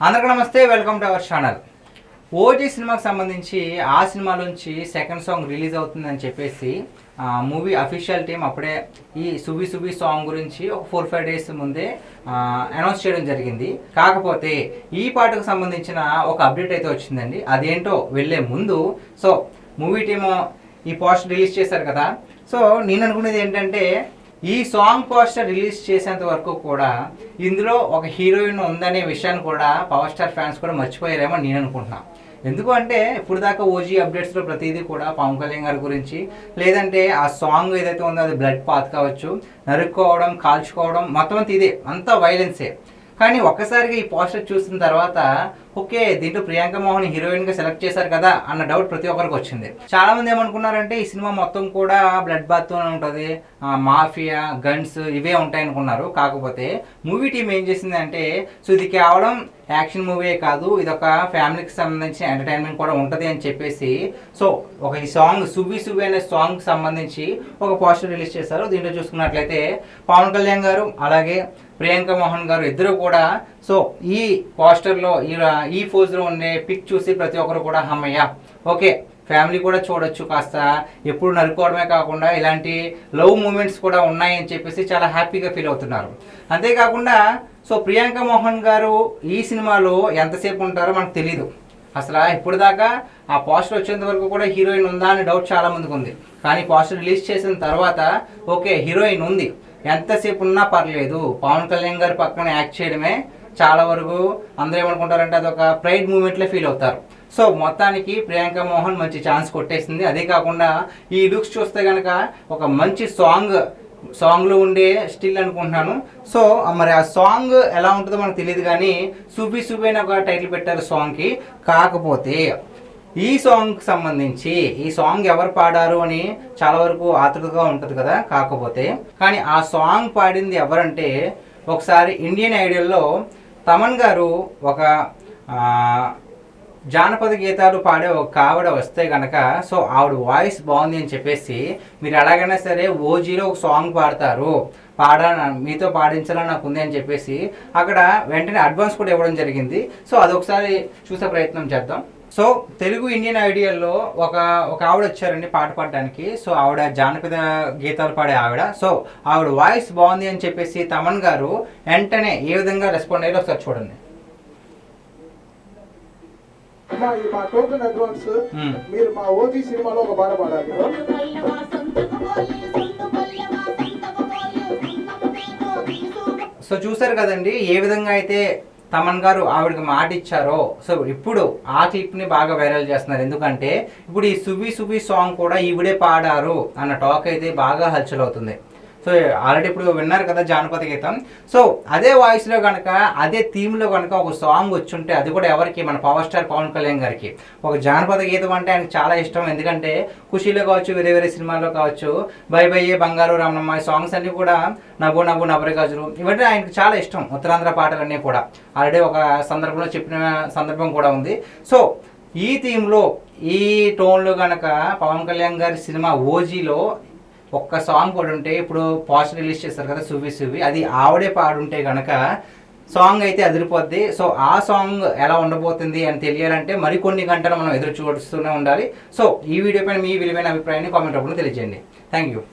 అందరికీ నమస్తే, welcome to our channel. OG సినిమాకి సంబంధించి ఆ సినిమాలోంచి సెకండ్ సాంగ్ రిలీజ్ అవుతుందని చెప్పేసి మూవీ అఫీషియల్ టీం అప్పుడే ఈ సుబి సుబి సాంగ్ గురించి ఒక 4-5 డేస్ ముందే అనౌన్స్ చేయడం జరిగింది. కాకపోతే ఈ పాటకు సంబంధించిన ఒక అప్డేట్ అయితే వచ్చిందండి. అదేంటో వెళ్ళే ముందు సో మూవీ టీము ఈ పోస్టర్ రిలీజ్ చేశారు కదా. సో నేను అనుకునేది ఏంటంటే ఈ సాంగ్ పోస్టర్ రిలీజ్ చేసేంత వరకు కూడా ఇందులో ఒక హీరోయిన్ ఉందనే విషయాన్ని కూడా పవర్ స్టార్ ఫ్యాన్స్ కూడా మర్చిపోయారేమో నేను అనుకుంటున్నాను. ఎందుకు అంటే ఇప్పుడు దాకా ఓజీ అప్డేట్స్లో ప్రతిదీ కూడా పవన్ కళ్యాణ్ గారి గురించి, లేదంటే ఆ సాంగ్ ఏదైతే ఉందో అది బ్లడ్ పాత్ కావచ్చు, నరుక్కోవడం, కాల్చుకోవడం, మొత్తం అంతా ఇదే, అంతా వైలెన్సే. కానీ ఒక్కసారిగా ఈ పోస్టర్ చూసిన తర్వాత ఓకే, దీంట్లో ప్రియాంక మోహన్ హీరోయిన్గా సెలెక్ట్ చేశారు కదా అన్న డౌట్ ప్రతి ఒక్కరికి వచ్చింది. చాలా మంది ఏమనుకున్నారంటే ఈ సినిమా మొత్తం కూడా బ్లడ్ బాత్తోనే ఉంటుంది, మాఫియా, గన్స్ ఇవే ఉంటాయి అనుకున్నారు. కాకపోతే మూవీ టీం ఏం చేసింది అంటే సో ఇది కేవలం యాక్షన్ మూవీ కాదు, ఇది ఒక ఫ్యామిలీకి సంబంధించిన ఎంటర్టైన్మెంట్ కూడా ఉంటుంది అని చెప్పేసి సో ఒక ఈ సాంగ్ సుబి సుబి అనే సాంగ్కి సంబంధించి ఒక పోస్టర్ రిలీజ్ చేశారు. దీంట్లో చూసుకున్నట్లయితే పవన్ కళ్యాణ్ గారు అలాగే ప్రియాంక మోహన్ గారు ఇద్దరు కూడా సో ఈ పోస్టర్లో ఈ ఫోజ్లో ఉండే పిక్ చూసి ప్రతి ఒక్కరు కూడా హమ్మయ్య ఓకే ఫ్యామిలీ కూడా చూడొచ్చు, కాస్త ఎప్పుడు నరుకోవడమే కాకుండా ఇలాంటి లవ్ మూమెంట్స్ కూడా ఉన్నాయని చెప్పేసి చాలా హ్యాపీగా ఫీల్ అవుతున్నారు. అంతేకాకుండా సో ప్రియాంక మోహన్ గారు ఈ సినిమాలో ఎంతసేపు ఉంటారో మనకు తెలీదు. అసలు ఇప్పుడు దాకా ఆ పోస్టర్ వచ్చేంత వరకు కూడా హీరోయిన్ ఉందా అని డౌట్ చాలా మందికి ఉంది. కానీ పోస్టర్ రిలీజ్ చేసిన తర్వాత ఓకే హీరోయిన్ ఉంది, ఎంతసేపు ఉన్నా పర్లేదు, పవన్ కళ్యాణ్ గారి పక్కన యాక్ట్ చేయడమే చాలా వరకు అందరూ ఏమనుకుంటారంటే అదొక ప్రైడ్ మూమెంట్లో ఫీల్ అవుతారు. సో మొత్తానికి ప్రియాంక మోహన్ మంచి ఛాన్స్ కొట్టేసింది. అదే కాకుండా ఈ లుక్స్ చూస్తే కనుక ఒక మంచి సాంగ్లో ఉండే స్టిల్ అనుకుంటున్నాను. సో మరి ఆ సాంగ్ ఎలా ఉంటుందో మనకు తెలియదు, కానీ సుబి సుబి అని ఒక టైటిల్ పెట్టారు సాంగ్కి. కాకపోతే ఈ సాంగ్కి సంబంధించి ఈ సాంగ్ ఎవరు పాడారు అని చాలా వరకు ఆతృతగా ఉంటుంది కదా. కాకపోతే కానీ ఆ సాంగ్ పాడింది ఎవరంటే ఒకసారి ఇండియన్ ఐడల్లో తమన్ గారు ఒక జానపద గీతాలు పాడే ఒక ఆవిడ వస్తే కనుక సో ఆవిడ వాయిస్ బాగుంది అని చెప్పేసి మీరు ఎలాగైనా సరే ఓజీలో ఒక సాంగ్ పాడతారు, మీతో పాడించాలని నాకు ఉంది అని చెప్పేసి అక్కడ వెంటనే అడ్వాన్స్ కూడా ఇవ్వడం జరిగింది. సో అదొకసారి చూసే ప్రయత్నం చేద్దాం. సో తెలుగు ఇండియన్ ఐడియల్లో ఒక ఆవిడ వచ్చారండి పాట పాడడానికి. సో ఆవిడ జానపద గీతాలు పాడే ఆవిడ. సో ఆవిడ వాయిస్ బాగుంది అని చెప్పేసి తమన్ గారు వెంటనే ఏ విధంగా రెస్పాండ్ అయ్యారో ఒకసారి చూడండి. మా టోటల్ అడ్వాన్స్ మీరు మా ఓజీ సినిమాలో ఒక పాట పాడాలి. సో చూసారు కదండి ఏ విధంగా అయితే తమన్ గారు ఆవిడకి మాట ఇచ్చారో. సో ఇప్పుడు ఆ క్లిప్ని బాగా వైరల్ చేస్తున్నారు. ఎందుకంటే ఇప్పుడు ఈ సుబి సుబి సాంగ్ కూడా ఈవిడే పాడారు అన్న టాక్ అయితే బాగా హల్చల్ అవుతుంది. సో ఆల్రెడీ ఇప్పుడు విన్నారు కదా జానపద గీతం. సో అదే వాయిస్లో కనుక అదే థీమ్లో కనుక ఒక సాంగ్ వచ్చుంటే అది కూడా ఎవరికి, మన పవర్ స్టార్ పవన్ కళ్యాణ్ గారికి. ఒక జానపద గీతం అంటే ఆయనకు చాలా ఇష్టం. ఎందుకంటే ఖుషీలో కావచ్చు, వేరే వేరే సినిమాల్లో కావచ్చు, బై బయ్యే బంగారు రామనమ్మ సాంగ్స్ అన్నీ కూడా, నవ్వు నవ్వు నవ్వరి గాజులు, ఇవన్నీ ఆయనకు చాలా ఇష్టం. ఉత్తరాంధ్ర పాటలన్నీ కూడా ఆల్రెడీ ఒక సందర్భంలో చెప్పిన సందర్భం కూడా ఉంది. సో ఈ థీమ్లో ఈ టోన్లో కనుక పవన్ కళ్యాణ్ గారి సినిమా ఓజీలో ఒక్క సాంగ్ పాడుంటే, ఇప్పుడు పోస్టర్ రిలీజ్ చేస్తారు కదా సువి సువి, అది ఆవిడే పాడుంటే కనుక సాంగ్ అయితే అదిరిపోద్ది. సో ఆ సాంగ్ ఎలా ఉండబోతుంది అని తెలియాలంటే మరికొన్ని గంటలు మనం ఎదురు చూస్తూనే ఉండాలి. సో ఈ వీడియో పైన మీ విలువైన అభిప్రాయాన్ని కామెంట్ రూపంలో తెలియజేయండి. Thank you.